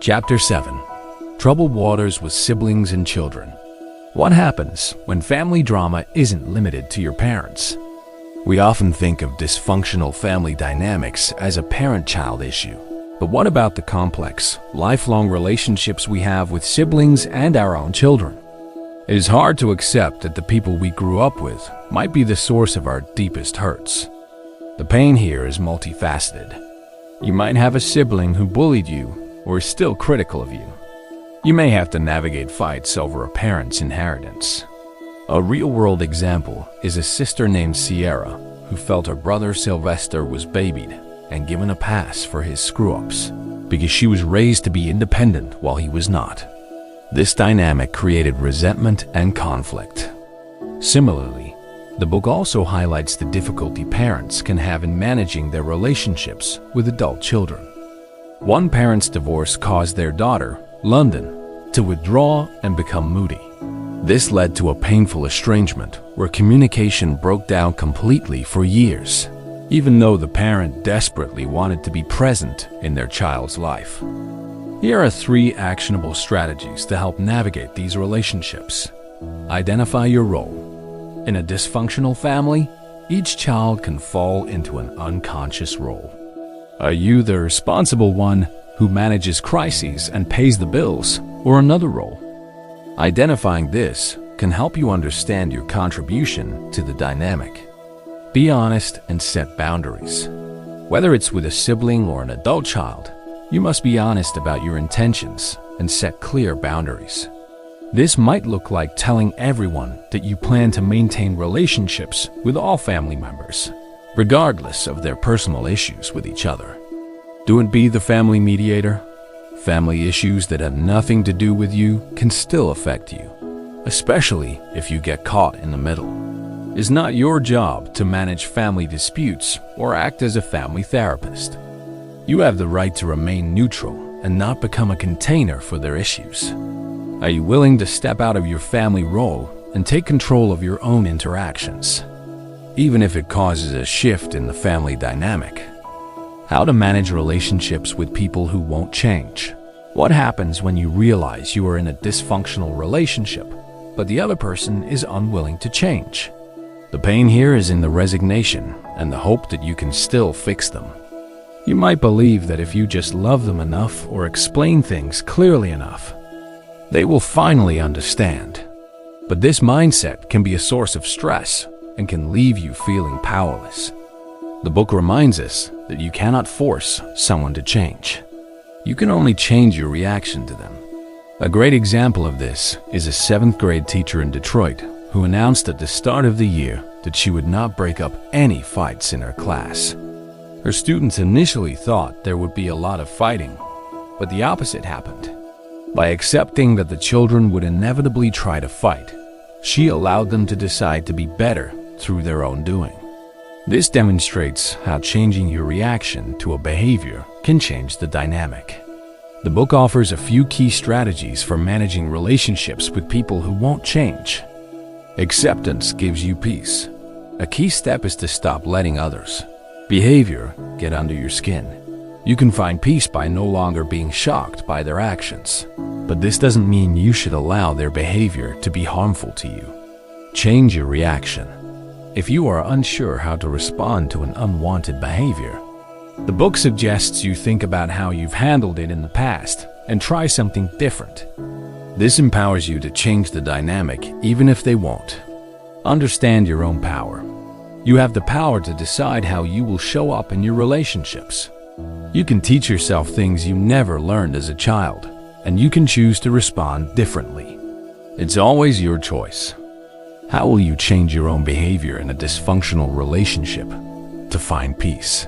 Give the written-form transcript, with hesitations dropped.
Chapter 7. Troubled Waters with Siblings and Children. What happens when family drama isn't limited to your parents? We often think of dysfunctional family dynamics as a parent-child issue. But what about the complex, lifelong relationships we have with siblings and our own children? It is hard to accept that the people we grew up with might be the source of our deepest hurts. The pain here is multifaceted. You might have a sibling who bullied you or is still critical of you. You may have to navigate fights over a parent's inheritance. A real-world example is a sister named Sierra who felt her brother Sylvester was babied and given a pass for his screw-ups because she was raised to be independent while he was not. This dynamic created resentment and conflict. Similarly, the book also highlights the difficulty parents can have in managing their relationships with adult children. One parent's divorce caused their daughter, London, to withdraw and become moody. This led to a painful estrangement where communication broke down completely for years, even though the parent desperately wanted to be present in their child's life. Here are 3 actionable strategies to help navigate these relationships. Identify your role. In a dysfunctional family, each child can fall into an unconscious role. Are you the responsible one who manages crises and pays the bills, or another role? Identifying this can help you understand your contribution to the dynamic. Be honest and set boundaries. Whether it's with a sibling or an adult child, you must be honest about your intentions and set clear boundaries. This might look like telling everyone that you plan to maintain relationships with all family members, regardless of their personal issues with each other. Don't be the family mediator. Family issues that have nothing to do with you can still affect you, especially if you get caught in the middle. It's not your job to manage family disputes or act as a family therapist. You have the right to remain neutral and not become a container for their issues. Are you willing to step out of your family role and take control of your own interactions, even if it causes a shift in the family dynamic? How to manage relationships with people who won't change. What happens when you realize you are in a dysfunctional relationship, but the other person is unwilling to change? The pain here is in the resignation and the hope that you can still fix them. You might believe that if you just love them enough or explain things clearly enough, they will finally understand. But this mindset can be a source of stress and can leave you feeling powerless. The book reminds us that you cannot force someone to change. You can only change your reaction to them. A great example of this is a 7th grade teacher in Detroit who announced at the start of the year that she would not break up any fights in her class. Her students initially thought there would be a lot of fighting, but the opposite happened. By accepting that the children would inevitably try to fight, she allowed them to decide to be better through their own doing. This demonstrates how changing your reaction to a behavior can change the dynamic. The book offers a few key strategies for managing relationships with people who won't change. Acceptance gives you peace. A key step is to stop letting others' behavior get under your skin. You can find peace by no longer being shocked by their actions. But this doesn't mean you should allow their behavior to be harmful to you. Change your reaction. If you are unsure how to respond to an unwanted behavior, the book suggests you think about how you've handled it in the past and try something different. This empowers you to change the dynamic even if they won't. Understand your own power. You have the power to decide how you will show up in your relationships. You can teach yourself things you never learned as a child, and you can choose to respond differently. It's always your choice. How will you change your own behavior in a dysfunctional relationship to find peace?